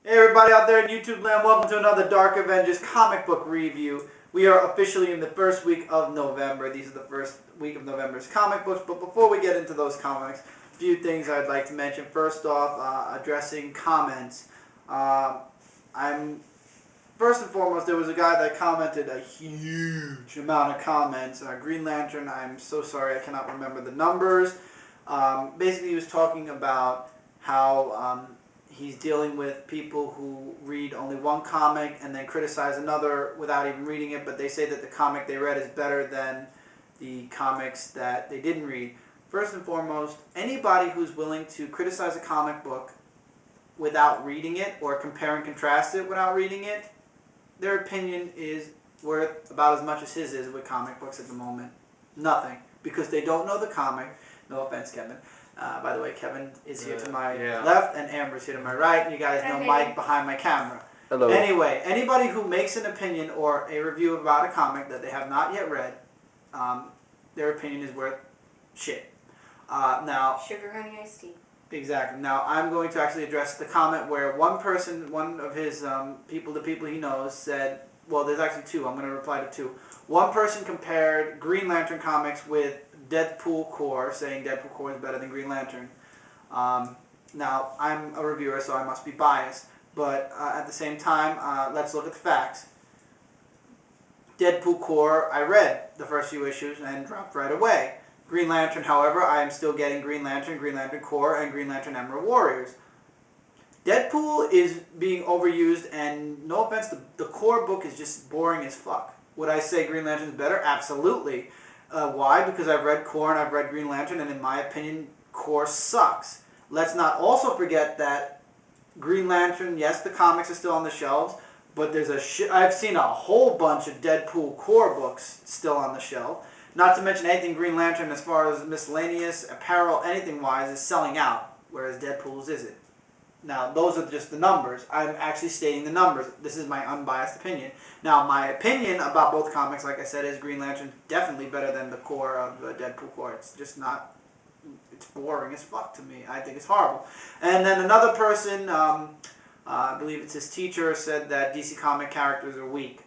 Hey everybody out there in YouTube land, welcome to another Dark Avengers comic book review. We are officially in the first week of November. These are the first week of November's comic books, but before we get into those comics, a few things I'd like to mention. First off, addressing comments. First and foremost, there was a guy that commented a huge amount of comments. Green Lantern, I'm so sorry, I cannot remember the numbers. Basically, he was talking about how he's dealing with people who read only one comic and then criticize another without even reading it, but they say that the comic they read is better than the comics that they didn't read. First and foremost, anybody who's willing to criticize a comic book without reading it or compare and contrast it without reading it, their opinion is worth about as much as his is with comic books at the moment. Nothing. Because they don't know the comic. No offense, Kevin. By the way, Kevin is here to my left and Amber's here to my right. And you guys know Mike behind my camera. Hello. Anyway, anybody who makes an opinion or a review about a comic that they have not yet read, their opinion is worth shit. Now, sugar honey iced tea. Exactly. Now, I'm going to actually address the comment where one person, one of his people, the people he knows, said, well, there's actually two. I'm going to reply to two. One person compared Green Lantern comics with Deadpool Corps, saying Deadpool Corps is better than Green Lantern. Now, I'm a reviewer, so I must be biased. But at the same time, let's look at the facts. Deadpool Corps, I read the first few issues and dropped right away. Green Lantern, however, I am still getting Green Lantern Corps, and Green Lantern Emerald Warriors. Deadpool is being overused, and no offense, the Corps book is just boring as fuck. Would I say Green Lantern is better? Absolutely. Why? Because I've read Corps and I've read Green Lantern, and in my opinion, Corps sucks. Let's not also forget that Green Lantern, yes, the comics are still on the shelves, but there's I've seen a whole bunch of Deadpool Corps books still on the shelf. Not to mention anything Green Lantern as far as miscellaneous, apparel, anything wise is selling out, whereas Deadpool's isn't. Now, those are just the numbers. I'm actually stating the numbers. This is my unbiased opinion. Now, my opinion about both comics, like I said, is Green Lantern definitely better than the Corps of Deadpool Corps. It's just not, it's boring as fuck to me. I think it's horrible. And then another person, I believe it's his teacher, said that DC comic characters are weak.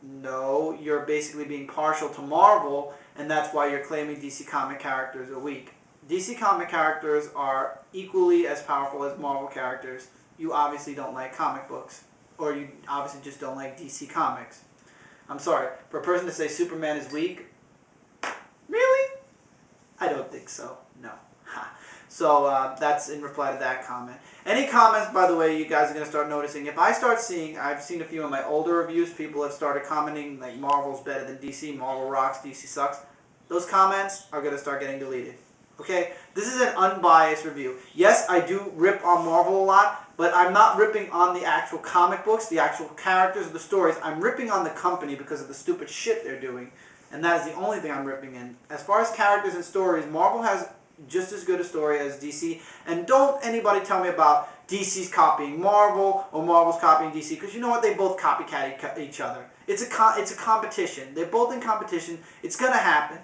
No, you're basically being partial to Marvel, and that's why you're claiming DC comic characters are weak. DC comic characters are equally as powerful as Marvel characters. You obviously don't like comic books, or you obviously just don't like DC comics. I'm sorry, for a person to say Superman is weak, really? I don't think so, no. So that's in reply to that comment. Any comments, by the way, you guys are going to start noticing. If I start seeing, I've seen a few of my older reviews, people have started commenting like Marvel's better than DC, Marvel rocks, DC sucks. Those comments are going to start getting deleted. Okay? This is an unbiased review. Yes, I do rip on Marvel a lot, but I'm not ripping on the actual comic books, the actual characters, the stories. I'm ripping on the company because of the stupid shit they're doing. And that is the only thing I'm ripping in. As far as characters and stories, Marvel has just as good a story as DC. And don't anybody tell me about DC's copying Marvel or Marvel's copying DC, because you know what? They both copycat each other. It's a competition. They're both in competition. It's going to happen.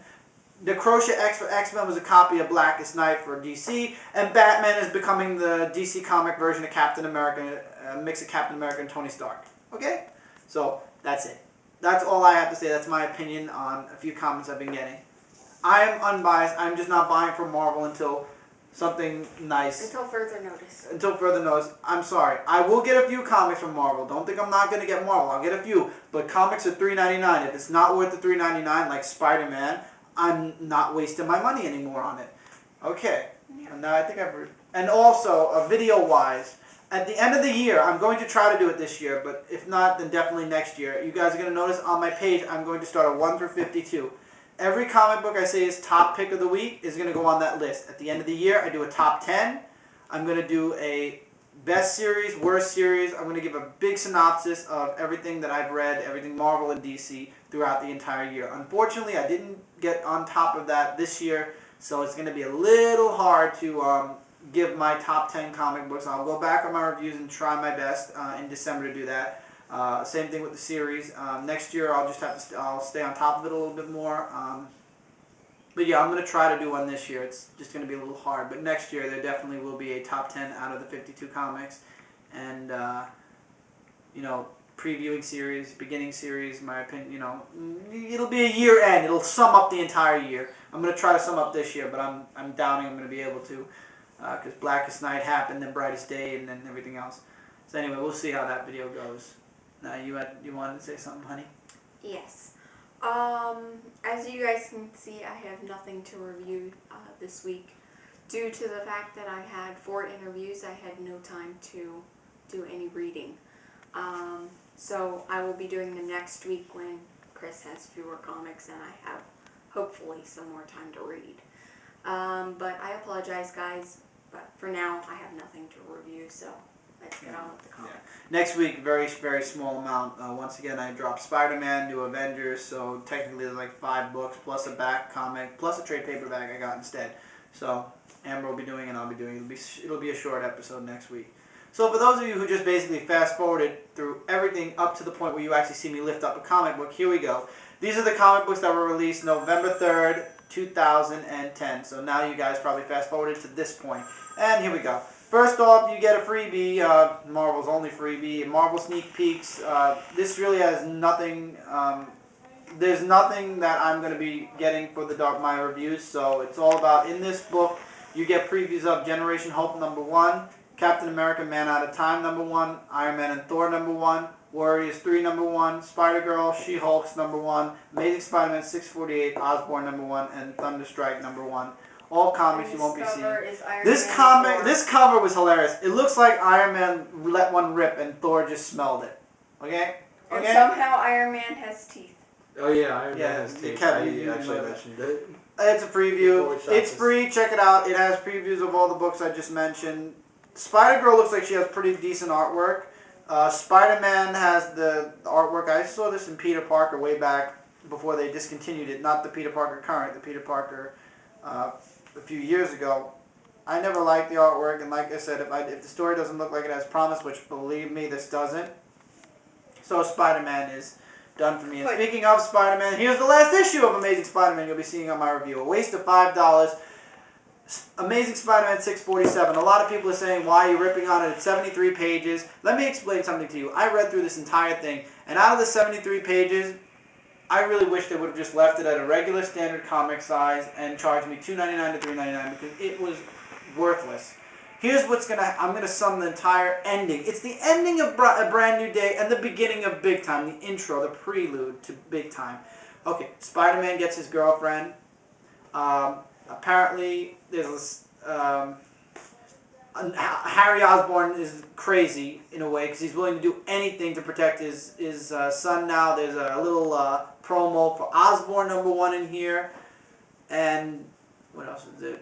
The Crochet X-Men was a copy of Blackest Night for DC, and Batman is becoming the DC comic version of Captain America, a mix of Captain America and Tony Stark. Okay? So, that's it. That's all I have to say. That's my opinion on a few comments I've been getting. I am unbiased. I'm just not buying from Marvel until something nice. Until further notice. Until further notice. I'm sorry. I will get a few comics from Marvel. Don't think I'm not going to get Marvel. I'll get a few. But comics are $3.99. If it's not worth the $3.99, like Spider-Man, I'm not wasting my money anymore on it. Okay. Yeah. And now I think and also, video-wise, at the end of the year, I'm going to try to do it this year, but if not, then definitely next year. You guys are going to notice on my page, I'm going to start a 1 through 52. Every comic book I say is top pick of the week is going to go on that list. At the end of the year, I do a top 10. I'm going to do a best series, worst series. I'm going to give a big synopsis of everything that I've read, everything Marvel and DC throughout the entire year. Unfortunately, I didn't get on top of that this year, so it's going to be a little hard to give my top 10 comic books. I'll go back on my reviews and try my best in December to do that. Same thing with the series. Next year, I'll just have to I'll stay on top of it a little bit more. But yeah, I'm going to try to do one this year. It's just going to be a little hard. But next year, there definitely will be a top 10 out of the 52 comics. and previewing series, beginning series. My opinion, it'll be a year end. It'll sum up the entire year. I'm gonna try to sum up this year, but I'm doubting I'm gonna be able to, because Blackest Night happened, then Brightest Day, and then everything else. So anyway, we'll see how that video goes. Now you wanted to say something, honey? Yes. As you guys can see, I have nothing to review this week. Due to the fact that I had 4 interviews, I had no time to do any reading. So I will be doing them next week when Chris has fewer comics and I have hopefully some more time to read. But I apologize, guys, but for now I have nothing to review, so let's get on with the comic. Yeah. Next week, very, very small amount. Once again, I dropped Spider-Man, New Avengers, so technically there's like 5 books, plus a back comic, plus a trade paperback I got instead. So Amber will be doing and I'll be doing. It'll be a short episode next week. So for those of you who just basically fast forwarded through everything up to the point where you actually see me lift up a comic book, here we go. These are the comic books that were released November 3rd, 2010. So now you guys probably fast forwarded to this point. And here we go. First off, you get a freebie, Marvel's only freebie, Marvel Sneak Peeks. This really has nothing, there's nothing that I'm going to be getting for the Dark My reviews. So it's all about, in this book, you get previews of Generation Hope #1, Captain America Man Out of Time #1, Iron Man and Thor #1, Warriors 3 #1, Spider-Girl, She-Hulk's #1, Amazing Spider-Man 648, Osborn #1, and Thunderstrike #1. All comics you won't be seeing. This cover was hilarious. It looks like Iron Man let one rip and Thor just smelled it. Okay? And somehow Iron Man has teeth. Oh yeah, Iron Man has teeth. Kevin, I actually mentioned it. It's a preview. It's free. Check it out. It has previews of all the books I just mentioned. Spider-Girl looks like she has pretty decent artwork. Spider-Man has the artwork. I saw this in Peter Parker way back before they discontinued it. Not the Peter Parker current, the Peter Parker a few years ago. I never liked the artwork, and like I said, if the story doesn't look like it has promise, which believe me, this doesn't. So Spider-Man is done for me. And speaking of Spider-Man, here's the last issue of Amazing Spider-Man you'll be seeing on my review. A waste of $5. Amazing Spider-Man 647. A lot of people are saying, why are you ripping on it? It's 73 pages. Let me explain something to you. I read through this entire thing, and out of the 73 pages, I really wish they would have just left it at a regular standard comic size and charged me $2.99 to $3.99 because it was worthless. Here's what's I'm gonna sum the entire ending. It's the ending of A Brand New Day and the beginning of Big Time, the intro, the prelude to Big Time. Okay, Spider-Man gets his girlfriend. Apparently, there's Harry Osborn is crazy in a way because he's willing to do anything to protect his son now. There's a little promo for Osborn #1 in here. And what else is it?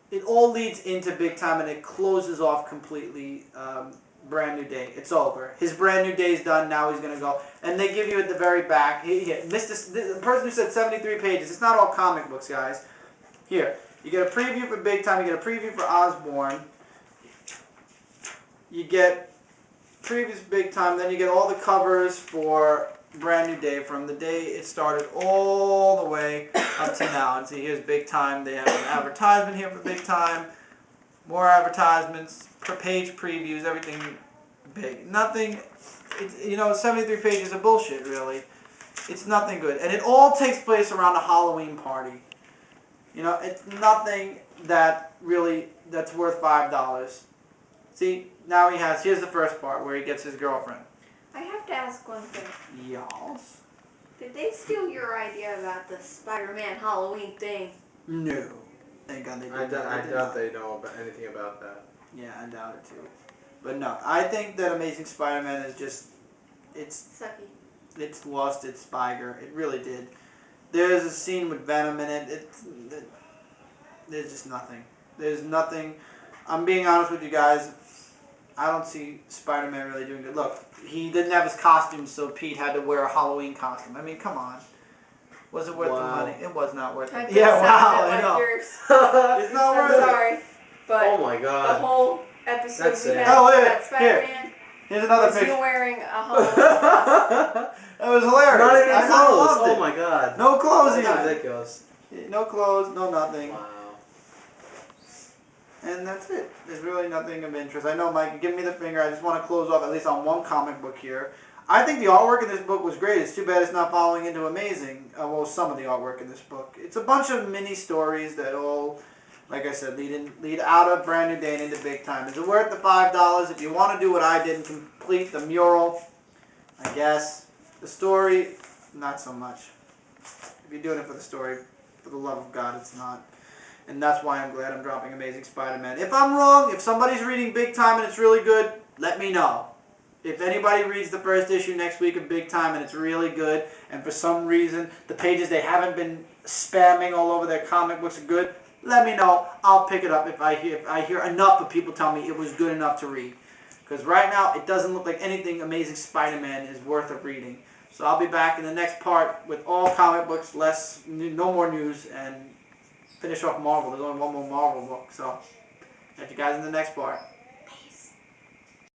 It all leads into Big Time and it closes off completely Brand New Day. It's over. His Brand New Day is done. Now he's going to go. And they give you at the very back. The person who said 73 pages. It's not all comic books, guys. Here. You get a preview for Big Time. You get a preview for Osborn. You get previews for Big Time. Then you get all the covers for Brand New Day from the day it started all the way up to now. And see, here's Big Time. They have an advertisement here for Big Time. More advertisements, per page previews, everything big. Nothing, 73 pages of bullshit, really. It's nothing good. And it all takes place around a Halloween party. It's nothing that's worth $5. See, now here's the first part where he gets his girlfriend. I have to ask one thing. Yes? Did they steal your idea about the Spider-Man Halloween thing? No. Thank God they didn't. I doubt they know anything about that. Yeah, I doubt it too. But no, I think that Amazing Spider-Man is just, sucky. It's lost its Spiger. It really did. There's a scene with Venom in it. There's just nothing. There's nothing. I'm being honest with you guys. I don't see Spider-Man really doing good. Look, he didn't have his costume, so Pete had to wear a Halloween costume. I mean, come on. Was it worth the money? It was not worth it. Yeah, wow, I know. It's not worth it. Sorry, but oh my God. The whole episode That's we sad. had about Spider-Man. Here's another was picture. you wearing a Halloween costume. That was hilarious. Not even clothes. Loved it. Oh my God. No clothes That's even. ridiculous. No clothes, no nothing. Wow. And that's it. There's really nothing of interest. I know, Mike, give me the finger. I just want to close off at least on one comic book here. I think the artwork in this book was great. It's too bad it's not following into Amazing. Well, some of the artwork in this book. It's a bunch of mini stories that all, like I said, lead out of Brand New Day and into Big Time. Is it worth the $5? If you want to do what I did and complete the mural, I guess. The story, not so much. If you're doing it for the story, for the love of God, it's not. And that's why I'm glad I'm dropping Amazing Spider-Man. If I'm wrong, if somebody's reading Big Time and it's really good, let me know. If anybody reads the first issue next week of Big Time and it's really good, and for some reason the pages they haven't been spamming all over their comic books are good, let me know. I'll pick it up if I hear enough of people tell me it was good enough to read. Because right now it doesn't look like anything Amazing Spider-Man is worth of reading. So I'll be back in the next part with all comic books, no more news, and finish off Marvel. There's only one more Marvel book, so catch you guys in the next part.